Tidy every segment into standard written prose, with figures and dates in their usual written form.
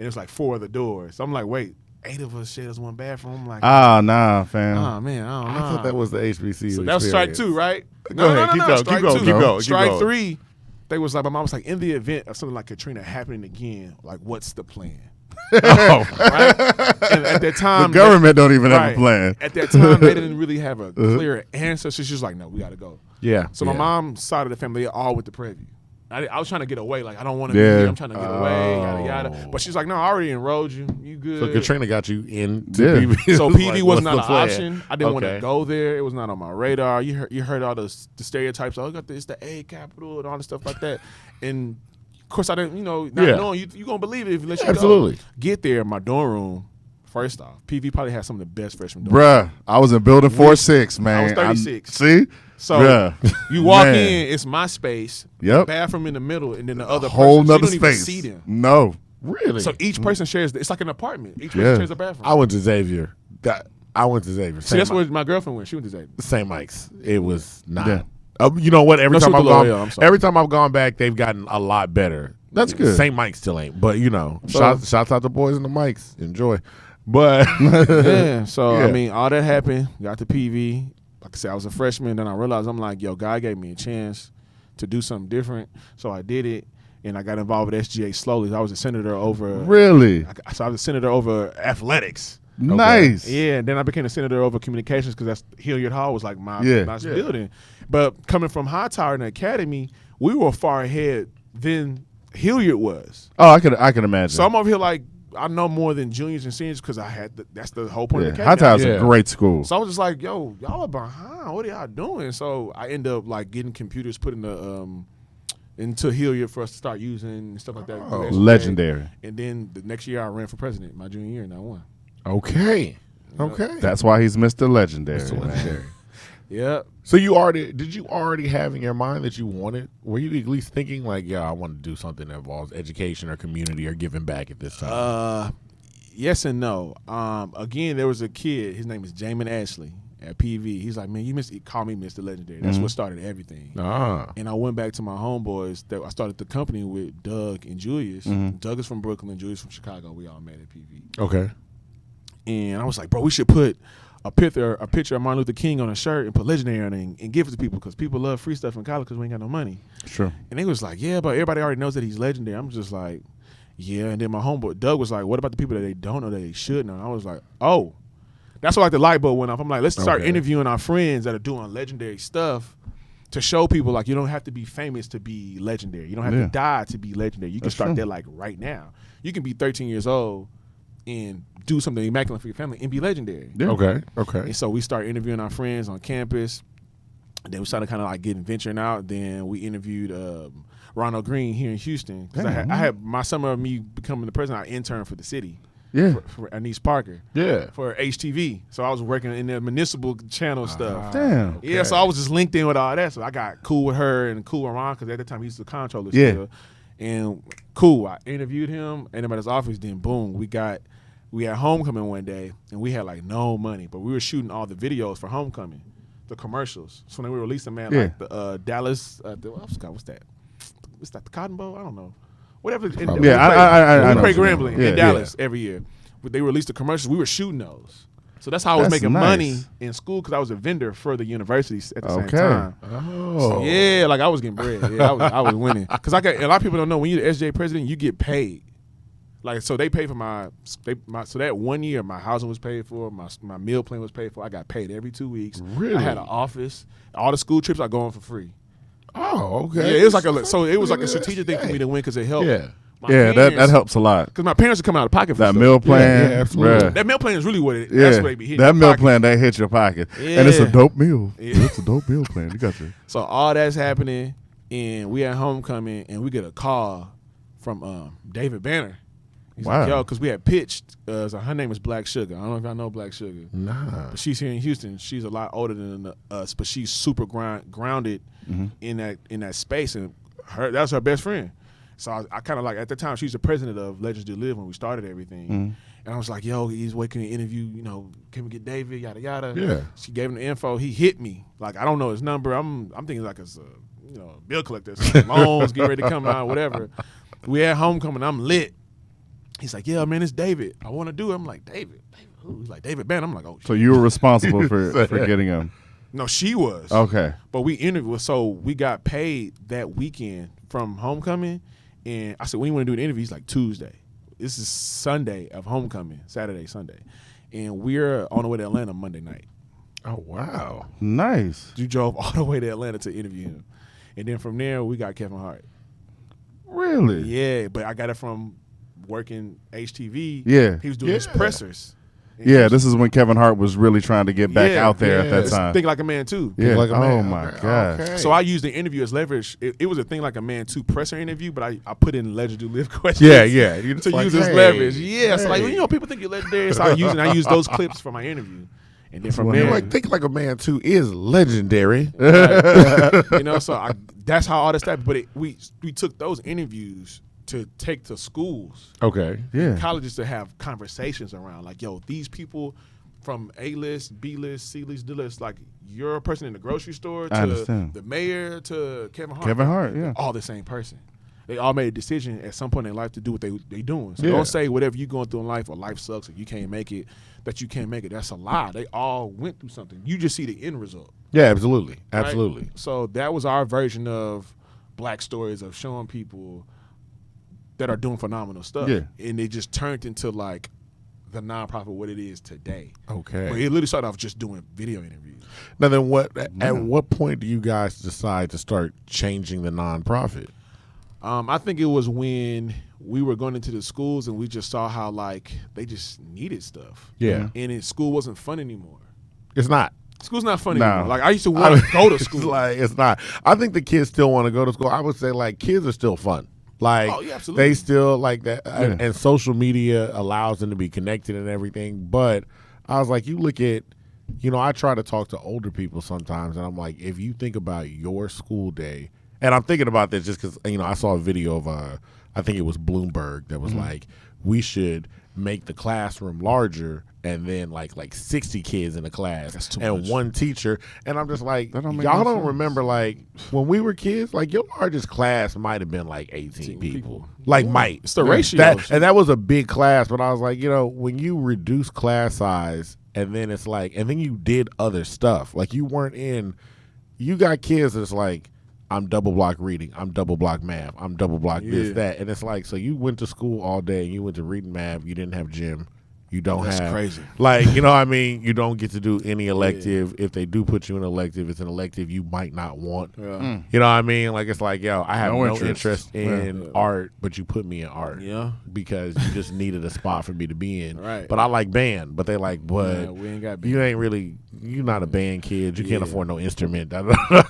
it was like 4 other doors. So I'm like, wait, 8 of us shares one bathroom. I'm like, nah, fam. oh man, I don't know. I thought that was the HBCU. So that was strike 2, right? Go ahead, keep going. Strike 3, they was like, my mom was like, in the event of something like Katrina happening again, like, what's the plan? Right? And at that time, the government don't even have a plan. At that time, they didn't really have a clear answer. So she was like, no, we got to go. Yeah. So my mom's side of the family, they all went to Prairie. I was trying to get away. Like, I don't want to be here. I'm trying to get away, yada, yada. But she's like, no, I already enrolled you. You good. So Katrina got you in PV. So PV was not an option. I didn't want to go there. It was not on my radar. You heard all the stereotypes. Oh, it's the A capital and all the stuff like that. And, of course, I didn't, not knowing. You're going to believe it if you let you go. Get there, my dorm room. First off, PV probably had some of the best freshman dorms. Bruh, I was in building 4-6, man. I was 36. See? So you walk in, it's my space, bathroom in the middle, and then the other whole person. nother So you don't even see them. No. Really? So each person shares, it's like an apartment. Each person shares a bathroom. I went to Xavier. See, that's where my girlfriend went. She went to Xavier. St. Mike's. It was not. Yeah. You know what? Every time I've gone back, they've gotten a lot better. That's good. St. Mike's still ain't. But, shouts out to boys in the Mikes. Enjoy. But, I mean, all that happened. Got to PV. Like I said, I was a freshman. Then I realized, I'm like, yo, God gave me a chance to do something different. So I did it. And I got involved with SGA slowly. I was a senator over. Really? So I was a senator over athletics. Nice. Okay. Yeah, and then I became a senator over communications because that's Hilliard Hall was like my building. But coming from Hightower and the academy, we were far ahead than Hilliard was. Oh, I can imagine. So I'm over here like, I know more than juniors and seniors because that's the whole point of the academy. Hightower's a great school. So I was just like, yo, y'all are behind. What are y'all doing? So I end up like getting computers put in the into Hilliard for us to start using and stuff like that. Oh, legendary. And then the next year I ran for president, my junior year, and I won. Okay. That's why he's Mr. Legendary. Mr. Legendary. Yeah. So did you already have in your mind that you wanted? Were you at least thinking like, yeah, I want to do something that involves education or community or giving back at this time? Yes and no. Again, there was a kid. His name is Jamin Ashley at PV. He's like, man, he called me Mr. Legendary. That's what started everything. And I went back to my homeboys. That I started the company with Doug and Julius. Doug is from Brooklyn. Julius from Chicago. We all met at PV. Okay. And I was like, bro, we should put a picture of Martin Luther King on a shirt and put Legendary on it and give it to people because people love free stuff in college because we ain't got no money. Sure. And they was like, yeah, but everybody already knows that he's legendary. I'm just like, yeah. And then my homeboy Doug was like, what about the people that they don't know that they should know? And I was like, oh. That's why like the light bulb went off. I'm like, let's start interviewing our friends that are doing legendary stuff to show people like you don't have to be famous to be legendary. You don't have to die to be legendary. You can start there like right now. You can be 13 years old and do something immaculate for your family and be legendary. Yeah. Okay. And so we started interviewing our friends on campus. And then we started kind of like venturing out. Then we interviewed Ronald Green here in Houston. Because I had my summer of me becoming the president, I interned for the city. Yeah. For Anise Parker. Yeah. For HTV. So I was working in the municipal channel stuff. Damn. Okay. Yeah, so I was just linked in with all that. So I got cool with her and cool with Ron because at the time he was the controller still. And cool. I interviewed him and him at his office. Then boom, we had homecoming one day and we had like no money, but we were shooting all the videos for homecoming, the commercials. So then we released them at like the Dallas. I forgot what's that? What's that? The Cotton Bowl? I don't know. Whatever. I know. We play Grambling in Dallas every year. But they released the commercials. We were shooting those. So that's how I was making money in school because I was a vendor for the universities at the same time. Oh. So, yeah, like I was getting bread. Yeah, I was winning. Because a lot of people don't know when you're the SGA president, you get paid. Like, so they paid for so that 1 year, my housing was paid for, my meal plan was paid for. I got paid every 2 weeks. Really? I had an office. All the school trips I go on for free. Oh, okay. Yeah, it was like a strategic thing for me to win because it helped. Yeah, that helps a lot. Because my parents are coming out of pocket for that stuff. meal plan. Yeah, absolutely. That meal plan is really what it is. That's what they be hitting. That meal plan, that hits your pocket. Yeah. And it's a dope meal. Yeah. It's a dope meal plan. You got you. So all that's happening, and we at homecoming, and we get a call from David Banner. He's like, yo, because we had pitched. Her name is Black Sugar. I don't know if y'all know Black Sugar. Nah. But she's here in Houston. She's a lot older than us, but she's super grounded in that space, and that's her best friend. So I kind of like, at the time, she was the president of Legends Do Live when we started everything. And I was like, yo, he's waiting to interview, can we get David, yada, yada. Yeah. She gave him the info. He hit me. Like, I don't know his number. I'm thinking like it's a bill collector. Loans getting ready to come out, whatever. We at homecoming. I'm lit. He's like, yeah, man, it's David. I want to do it. I'm like, David who? He's like, David Banner. I'm like, oh, shit. So you were responsible for getting him. No, she was. Okay. But we interviewed, so we got paid that weekend from homecoming. And I said, when you want to do an interview? He's like, Tuesday. This is Sunday of homecoming, Saturday, Sunday. And we're on the way to Atlanta Monday night. Oh, wow. Nice. You drove all the way to Atlanta to interview him. And then from there, we got Kevin Hart. Really? Yeah, but I got it from working HTV. Yeah. He was doing his pressers. Yeah, this is when Kevin Hart was really trying to get back out there at that time. Think Like a Man 2. Yeah. Like a Man. Oh, my God. Okay. So I used the interview as leverage. It was a Think Like a Man 2 presser interview, but I put in Legend Do Live questions. Yeah. You To use as leverage. Yeah. So like, people think you're legendary. So I use those clips for my interview. And then from there, Think Like a Man 2 is legendary. right. So that's how all this started. But we took those interviews to take to schools, Okay. Yeah. colleges, to have conversations around like, yo, these people from A-list, B-list, C-list, D-list, like you're a person in the grocery store I to understand. the mayor to Kevin Hart. Kevin Hart, yeah. All the same person. They all made a decision at some point in their life to do what they doing. So Yeah. don't say whatever you're going through in life or life sucks or you can't make it, that you can't make it. That's a lie. They all went through something. You just see the end result. Yeah, absolutely. right? Absolutely. So that was our version of Black stories, of showing people that are doing phenomenal stuff. Yeah. And it just turned into like the nonprofit what it is today. Okay. But it literally started off just doing video interviews. Now then, at what point do you guys decide to start changing the nonprofit? I think it was when we were going into the schools and we just saw how like they just needed stuff. Yeah. And school wasn't fun anymore. It's not. School's not fun No. anymore. Like I used to want to go to It's school. like it's not. I think the kids still want to go to school. I would say like kids are still fun. Like Oh, yeah, absolutely. they still like that, Yeah. and social media allows them to be connected and everything. But I was like, you look at, I try to talk to older people sometimes, and I'm like, if you think about your school day, and I'm thinking about this just because I saw a video of I think it was Bloomberg that was like, we should make the classroom larger and then like 60 kids in a class That's too and much. one teacher, and I'm just like, That don't make y'all no don't sense. remember like when we were kids, like your largest class might have been like 18 people. people. Like might. It's the ratio. And that was a big class, but I was like, when you reduce class size and then it's like, and then you did other stuff, like you got kids that's like, I'm double block reading, I'm double block math, I'm double block this, Yeah. that. And it's like, so you went to school all day and you went to reading math, you didn't have gym, you don't That's have. crazy. Like, you know what I mean? You don't get to do any elective. If they do put you in an elective, it's an elective you might not want. Yeah. You know what I mean? Like, it's like, yo, I have No no interest. interest in art, but you put me in art. Yeah. Because you just needed a spot for me to be in. Right. But I like band. But they like, but Yeah, we ain't got you ain't really, you're not a band kid. You can't Yeah. afford no instrument.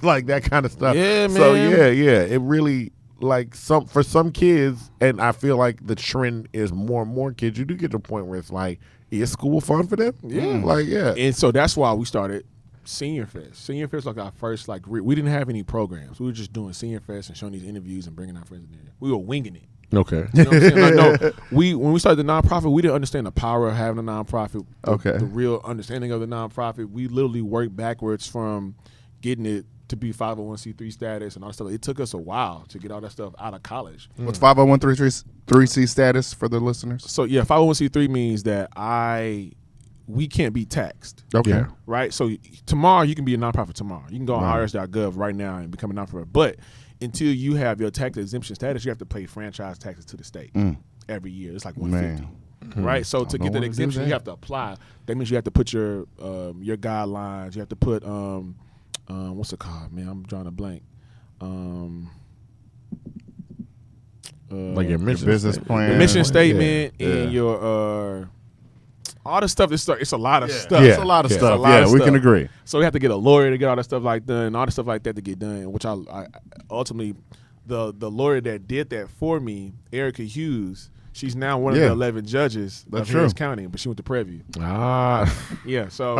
Like that kind of stuff. Yeah, So man. yeah. It really, like for some kids, and I feel like the trend is more and more kids, you do get to a point where it's like, is school fun for them? Yeah. Like, yeah. And so that's why we started Senior Fest. Senior Fest like our first, like we didn't have any programs. We were just doing Senior Fest and showing these interviews and bringing our friends in there. We were winging it. Okay. You know what I'm saying? Like, no, when we started the nonprofit, we didn't understand the power of having a nonprofit. Okay. The real understanding of the nonprofit. We literally worked backwards from getting it to be 501c3 status and all that stuff. It took us a while to get all that stuff out of college. What's 501c status for the listeners? So yeah, 501c3 means that we can't be taxed. Okay. Yeah. Right? So tomorrow you can be a nonprofit tomorrow. You can go on Right. irs.gov right now and become a nonprofit. But until you have your tax exemption status, you have to pay franchise taxes to the state every year. It's like $150. Man. Right? So to don't get that wanna do exemption, that. you have to apply. That means you have to put your guidelines. You have to put what's it called, man? I'm drawing a blank. Like your mission business statement. plan. The mission Yeah. statement Yeah. and your all the stuff. It's a lot of stuff. Yeah. It's a lot of Yeah. stuff. It's a lot Yeah, of we stuff. can agree. So we have to get a lawyer to get all that stuff like done, all the stuff like that to get done. Which I ultimately, the lawyer that did that for me, Erica Hughes, she's now one of Yeah. the 11 judges That's of Harris true. County, but she went to Preview. Ah. Yeah, so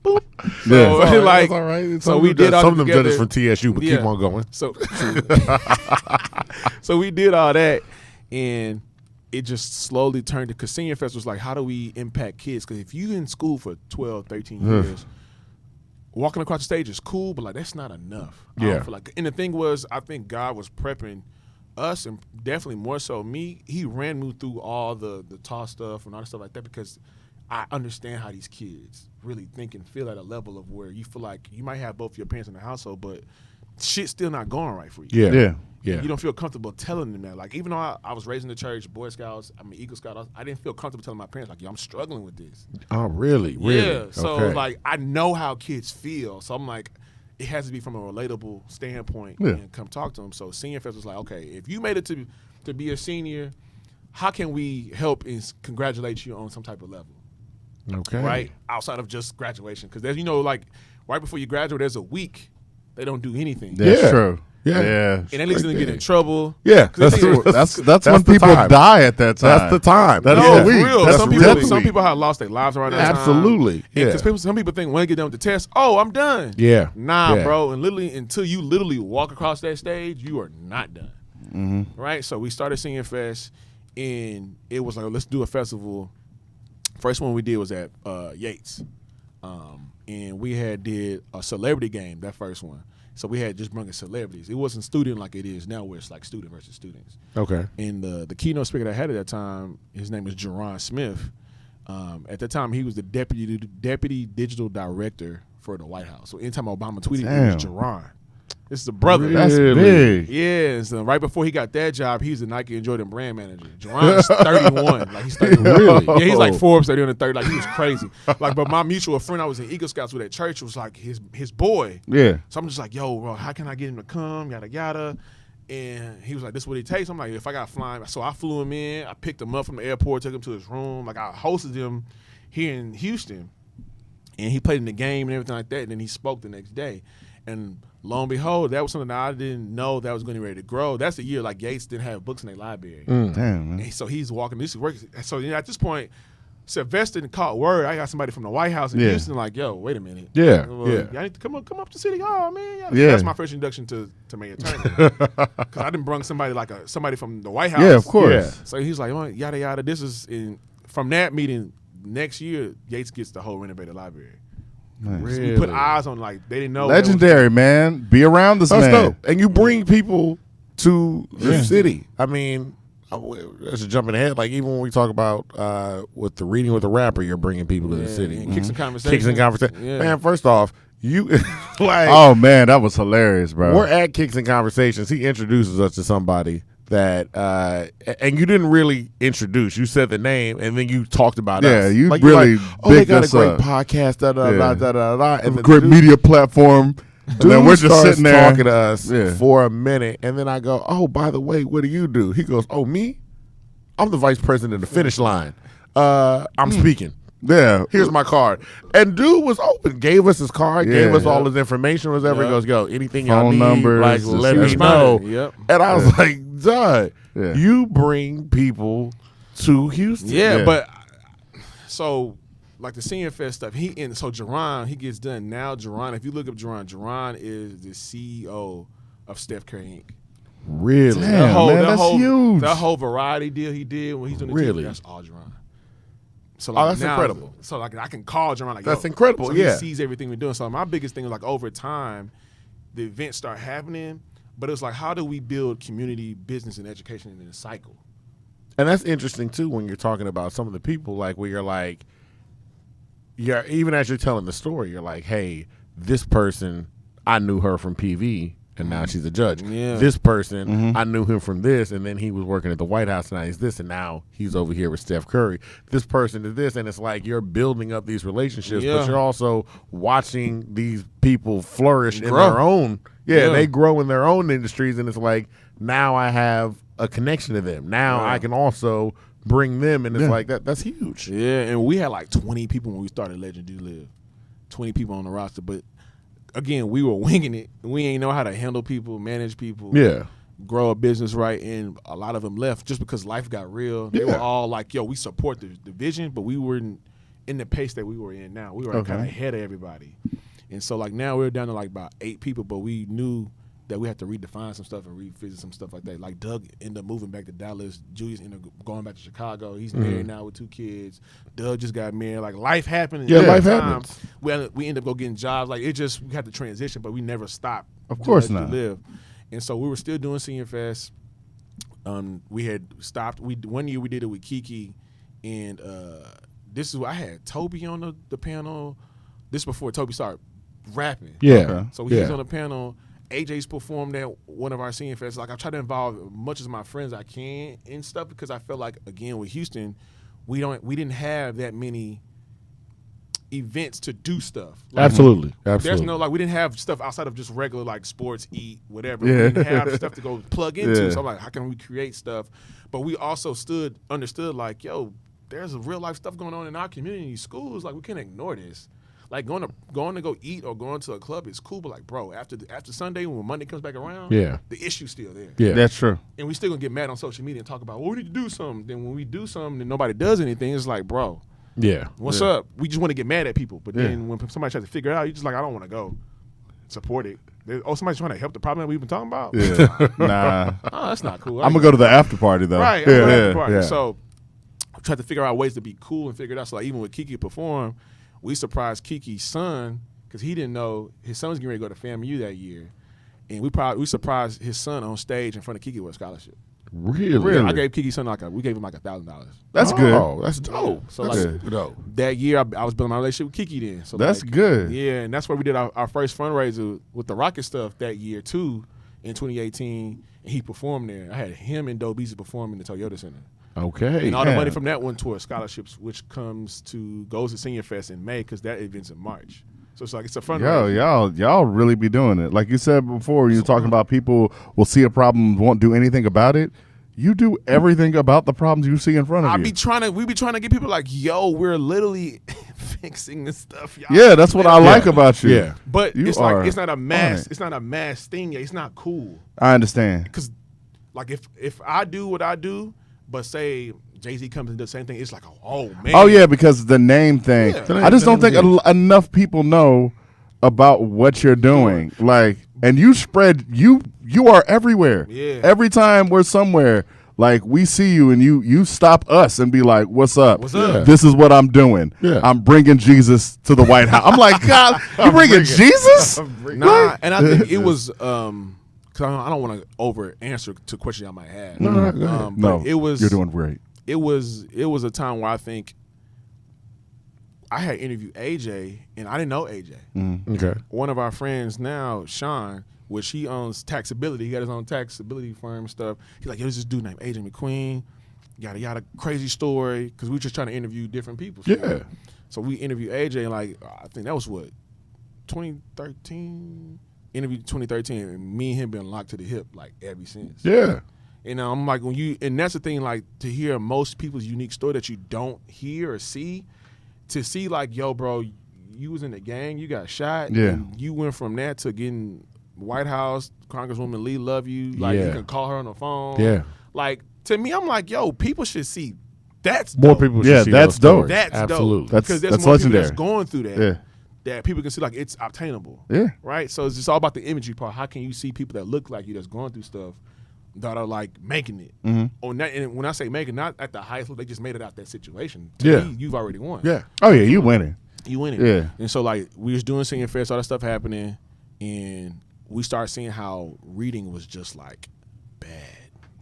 boop. Yeah. So It's all right, like, it's all right. so we did all some of them together. judges from TSU, but Yeah. keep on going. So, so we did all that, and it just slowly turned to, because Senior Fest was like, how do we impact kids? Because if you're in school for 12, 13 years, walking across the stage is cool, but like that's not enough. I don't Yeah. feel like, and the thing was, I think God was prepping us, and definitely more so me, he ran me through all the Tausha stuff and all the stuff like that because I understand how these kids really think and feel at a level of where you feel like you might have both your parents in the household, but shit's still not going right for you. Yeah. You don't feel comfortable telling them that. Like, even though I was raised in the church, Boy Scouts, Eagle Scout, I didn't feel comfortable telling my parents, like, yo, I'm struggling with this. Oh, really? Yeah. So, Okay. like, I know how kids feel. So I'm like, it has to be from a relatable standpoint and come talk to them. So Senior Fest was like, okay, if you made it to be a senior, how can we help and congratulate you on some type of level? Okay. Right? Outside of just graduation. Because there's, like, right before you graduate, there's a week they don't do anything. That's true. Yeah. And at least they didn't get in trouble. Yeah. That's when the people time. die at that time. That's the time. That's No, the for week. real. That's Some people have lost their lives around that time. Absolutely. Yeah. Because some people think when they get done with the test, oh, I'm done. Yeah. Nah, Yeah. bro. And literally, until you literally walk across that stage, you are not done. Mm-hmm. Right? So we started Senior Fest, and it was like, let's do a festival. First one we did was at Yates. And we did a celebrity game, that first one. So we had just bringing celebrities. It wasn't student like it is now, where it's like student versus students. Okay. And the keynote speaker that I had at that time, his name was Jarren Small. At that time, he was the deputy digital director for the White House. So anytime Obama tweeted, it was Jarren. This is a brother. That's big. Yeah. So right before he got that job, he's the Nike and Jordan brand manager. Jarren's 31. Like, he's 31. Really? Yeah, he's like Forbes 30 under 30. Like, he was crazy. Like, but my mutual friend I was in Eagle Scouts with at church was like his boy. Yeah. So I'm just like, yo, bro, how can I get him to come? Yada yada. And he was like, this is what it takes. I'm like, if I got flying. So I flew him in. I picked him up from the airport, took him to his room. Like, I hosted him here in Houston. And he played in the game and everything like that. And then he spoke the next day. And lo and behold, that was something that I didn't know that was going to be ready to grow. That's the year, like, Yates didn't have books in their library. Damn, man. And so he's walking. This is work. So at this point, Sylvester caught word. I got somebody from the White House in Houston. Like, yo, wait a minute. Yeah. Y'all need to come up to City Hall, man. Yeah. That's my first introduction to Mayor Turner. Because I didn't bring somebody like somebody from the White House. Yeah, of course. Yeah. So he's like, oh, yada yada. This is from that meeting next year. Yates gets the whole renovated library. Nice. So we put eyes on, like, they didn't know. Legendary, man. Be around this That's man. dope. And you bring people to the city. I mean, that's jumping ahead. Like, even when we talk about with the reading with the rapper, you're bringing people to the city. And kicks and conversation. Kicks and conversation. Yeah. Man, first off, you like. Oh man, that was hilarious, bro. We're at Kicks and Conversations. He introduces us to somebody that, and you didn't really introduce. You said the name, and then you talked about us. Yeah, you like, really oh, they got a bigged us great up. podcast. Da da da da da da. And the Great dude- media platform. And then Dude we're just starts sitting there talking to us Yeah. for a minute, and then I go, "Oh, by the way, what do you do?" He goes, "Oh, me? I'm the vice president of FinishLine. I'm speaking. Yeah. Here's my card." And dude was open, gave us his card, gave us all his information, whatever. He goes, "Yo, anything y'all Phone need, numbers, like, just let me responded. know." Yep. And I was like, "Duh, Yeah. you bring people to Houston." Yeah, but so, like, the Senior Fest stuff, so Jarren, he gets done now. Jarren, if you look up Jarren is the CEO of Steph Curry Inc. Really? Damn, man, that's huge. That whole variety deal he did when he's doing the Really? TV, that's all Jarren. So, Oh, that's incredible. So, like, I can call Jarren, like, That's yo. incredible, So yeah. he sees everything we're doing. So my biggest thing is, like, over time, the events start happening, but it's like, how do we build community, business, and education in a cycle? And that's interesting too when you're talking about some of the people, like, where you're like, yeah, even as you're telling the story, you're like, hey, this person, I knew her from PV, and now she's a judge. Yeah. This person, I knew him from this, and then he was working at the White House, and now he's this, and now he's over here with Steph Curry. This person is this, and it's like you're building up these relationships, but you're also watching these people flourish in their own. Yeah, they grow in their own industries, and it's like, now I have a connection to them. Now I can also bring them, and it's like that's huge. Yeah, and we had like 20 people when we started Legend Do Live. 20 people on the roster, but again, we were winging it. We ain't know how to handle people, manage people, grow a business right, and a lot of them left just because life got real. They were all like, yo, we support the vision, but we weren't in the pace that we were in now. We were kind of ahead of everybody. And so, like, now we're down to like about 8 people, but we knew that we had to redefine some stuff and revisit some stuff like that. Like, Doug ended up moving back to Dallas. Julius ended up going back to Chicago. He's married now with 2 kids. Doug just got married. Like, life happened. Yeah, life happens. We ended up go getting jobs. Like, we had to transition, but we never stopped. Of course to not. live. And so we were still doing Senior Fest. We had stopped. One year we did it with Kiki, and this is where I had Toby on the panel. This before Toby started rapping. Yeah. Okay. So he was on the panel. AJ's performed at one of our senior fests. Like I try to involve as much as my friends I can in stuff because I felt like again with Houston, we didn't have that many events to do stuff. Like, Absolutely. There's no we didn't have stuff outside of just regular like sports, eat, whatever. Yeah. We didn't have stuff to go plug into. Yeah. So I'm like, how can we create stuff? But we also understood like, yo, there's a real life stuff going on in our community, schools. Like we can't ignore this. Like going to go eat or going to a club is cool, but like, bro, after Sunday when Monday comes back around, Yeah. the issue's still there. Yeah. That's true. And we still gonna get mad on social media and talk about, well, we need to do something. Then when we do something and nobody does anything, it's like, bro, Yeah. what's up? We just want to get mad at people. But Yeah. then when somebody tries to figure it out, you're just like, I don't want to go support it. Somebody's trying to help the problem that we've been talking about? Yeah. Nah. Oh, that's not cool. I'm gonna go to the after party though. Right, I'm going to the after party. Yeah. So I tried to figure out ways to be cool and figure it out. So like even with Kiki perform, we surprised Kiki's son because he didn't know his son was getting ready to go to FAMU that year. And we surprised his son on stage in front of Kiki with a scholarship. Really? I gave Kiki's son we gave him like $1,000. That's good. Oh, that's dope. So That's like dope. that year I was building my relationship with Kiki then. So That's like, good. Yeah, and that's where we did our first fundraiser with the Rocket stuff that year too in 2018. And he performed there. I had him and Doe Beezy perform in the Toyota Center. Okay. And all the Yeah. money from that went towards scholarships, which goes to Senior Fest in May because that event's in March. So it's like it's a fundraiser. Y'all really be doing it. Like you said before, you were talking about people will see a problem, won't do anything about it. You do everything about the problems you see in front of you. We be trying to get people like, yo, we're literally fixing this stuff, y'all. Yeah, that's what I like about you. Yeah. But You it's like are it's not a mass. on it. It's not a mass thing. It's not cool. I understand. Because like if I do what I do, but say Jay-Z comes and does the same thing, it's like, oh man. Oh yeah, because the name thing. Yeah. I just don't think enough people know about what you're doing. Like, and you are everywhere. Yeah. Every time we're somewhere, like we see you and you stop us and be like, "What's up? What's up? This is what I'm doing. Yeah. I'm bringing Jesus to the White House." I'm like, God, you bringing Jesus? Nah, and I think it was because I don't want to over answer to questions I might have. No, go ahead. No, it was you're doing great. It was a time where I think I had interviewed AJ and I didn't know AJ. Okay. One of our friends now, Sean, which he owns Taxability. He got his own taxability firm and stuff. He's like, yo, there's this dude named AJ McQueen. Yada yada, crazy story. Because we were just trying to interview different people. Yeah. So we interviewed AJ, and like I think that was what 2013. Interviewed 2013, and me and him been locked to the hip like ever since. Yeah. And I'm like and that's the thing, like to hear most people's unique story that you don't hear or see, to see like, yo, bro, you was in the gang, you got shot, Yeah. and you went from that to getting White House, Congresswoman Lee love you, like Yeah. you can call her on the phone. Yeah. Like to me, I'm like, yo, people should see that's More dope. people should Yeah, see that's those dope. stories. That's Absolutely. dope. Because there's That's more people that's legendary. going through that. Yeah. That people can see like it's obtainable. Yeah. Right? So it's just all about the imagery part. How can you see people that look like you that's going through stuff that are like making it? On that, and when I say making, not at the highest level, they just made it out that situation. To Yeah. me, you've already won. Yeah. Oh yeah, you winning. You winning. Yeah. And so like we was doing Senior Fest, all that stuff happening, and we started seeing how reading was just like bad.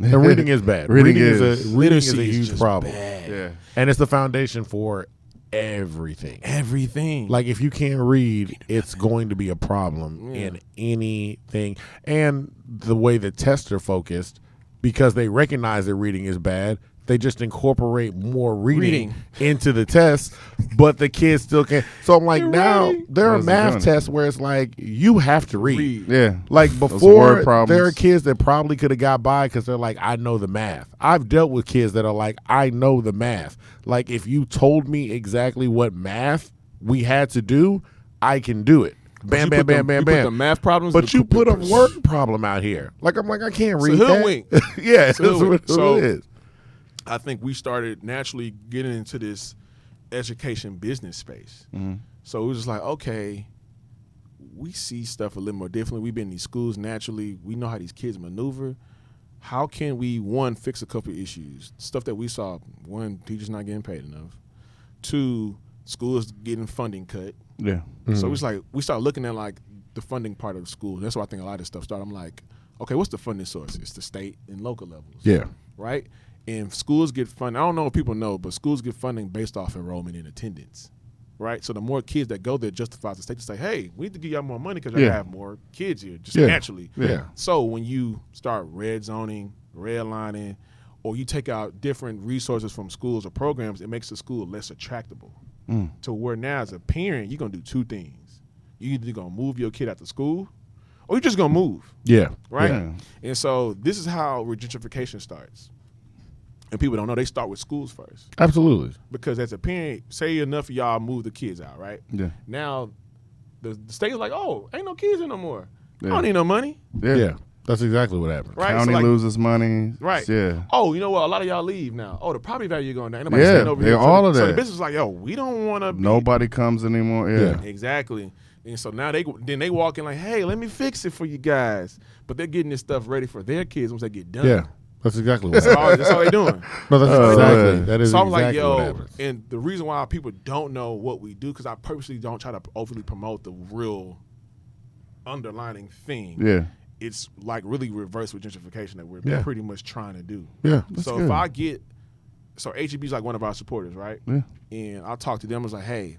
And reading is bad. Reading is is. a Literacy is huge just problem. bad. Yeah. And it's the foundation for everything. Everything. Like if you can't read, it's going to be a problem in anything. And the way the tests are focused, because they recognize that reading is bad, they just incorporate more reading into the test, but the kids still can't. So I'm like, now there are Where's it math doing? tests where it's like you have to read. Yeah. Like Those before, word problems. there are kids that probably could have got by because they're like, I know the math. I've dealt with kids that are like, I know the math. Like if you told me exactly what math we had to do, I can do it. Bam, bam, bam, bam, You put the bam. math problems. But you put a word problem out here. Like I'm like, I can't read that. hoodwink. Yeah, It's a that's hoodwink. what So- it is. I think we started naturally getting into this education business space. So it was just like, okay, we see stuff a little more differently. We've been in these schools naturally. We know how these kids maneuver. How can we, one, fix a couple of issues? Stuff that we saw, one, teachers not getting paid enough. Two, schools getting funding cut. Yeah. So it was like we started looking at like the funding part of the school. That's why I think a lot of this stuff started. I'm like, okay, what's the funding source? It's the state and local levels. Yeah. Right? And schools get funding. I don't know if people know, but schools get funding based off enrollment and attendance. Right? So the more kids that go there justifies the state to say, hey, we need to give y'all more money because y'all have more kids here, just naturally. Yeah. So when you start red zoning, redlining, or you take out different resources from schools or programs, it makes the school less attractable. To where now as a parent, you're going to do two things. You either going to move your kid out to school or you're just going to move. Yeah. Right? Yeah. And so this is how gentrification starts. And people don't know, they start with schools first. Absolutely. Because as a parent, say enough of y'all move the kids out, right? Yeah. Now the state is like, oh, ain't no kids in no more. Yeah. I don't need no money. Yeah. That's exactly what happened. Right? County loses money. Right. Yeah. Oh, you know what? A lot of y'all leave now. Oh, the property value going down. Ain't nobody Yeah, staying over here. all of So that. the business is like, yo, we don't want to. Nobody comes anymore. Yeah. Exactly. And so now they walk in like, hey, let me fix it for you guys. But they're getting this stuff ready for their kids once they get done. Yeah. That's exactly what happened. That's all they're doing. No, that's exactly. That is So I'm exactly like, what yo, happens. and the reason why people don't know what we do, because I purposely don't try to overly promote the real underlining thing. Yeah. It's like really reverse with gentrification that we're pretty much trying to do. Yeah. So good. if I get, so HEB is like one of our supporters, right? Yeah. And I talked to them, I was like, hey,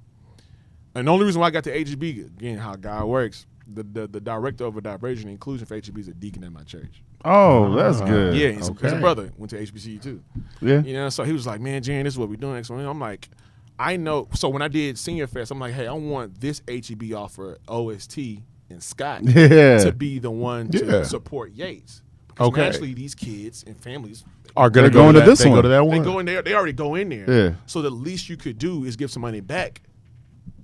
and the only reason why I got to HEB, again, how God works, the director of diversion and inclusion for HEB is a deacon at my church. Oh, that's good. Yeah, his brother went to HBCU too. Yeah. You know, so he was like, man, Jarren, this is what we're doing. So I'm like, I know. So when I did Senior Fest, I'm like, hey, I want this HEB offer OST and Scott to be the one to support Yates. Because naturally these kids and families Are going to go into this one. Go to that one. they go in there, they already go in there. Yeah. So the least you could do is give some money back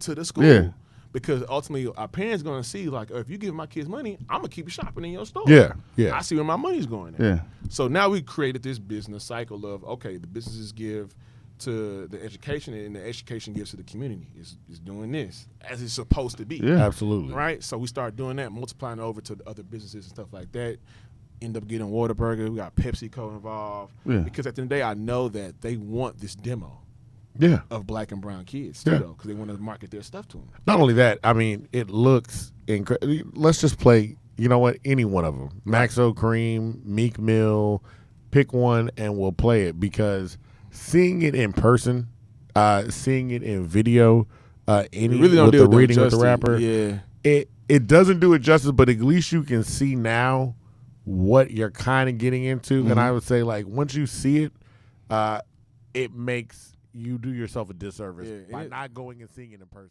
to the school. Yeah. Because ultimately our parents going to see like, oh, if you give my kids money, I'm going to keep shopping in your store. Yeah. Yeah. I see where my money's going at. Yeah. So now we created this business cycle of, okay, the businesses give to the education and the education gives to the community. Is doing this as it's supposed to be. Yeah. Absolutely. Right? So we start doing that, multiplying it over to the other businesses and stuff like that. End up getting Whataburger. We got PepsiCo involved. Yeah. Because at the end of the day, I know that they want this demo Yeah. of black and brown kids too, though, because they want to market their stuff to them. Not only that, I mean, it looks incredible. Let's just play, you know what, any one of them. Maxo Kream, Meek Mill, pick one and we'll play it, because seeing it in person, seeing it in video, any really don't with do the it reading with justice. the rapper, Yeah. it doesn't do it justice, but at least you can see now what you're kind of getting into. Mm-hmm. And I would say, like, once you see it, it makes you do yourself a disservice by not going and seeing it in person.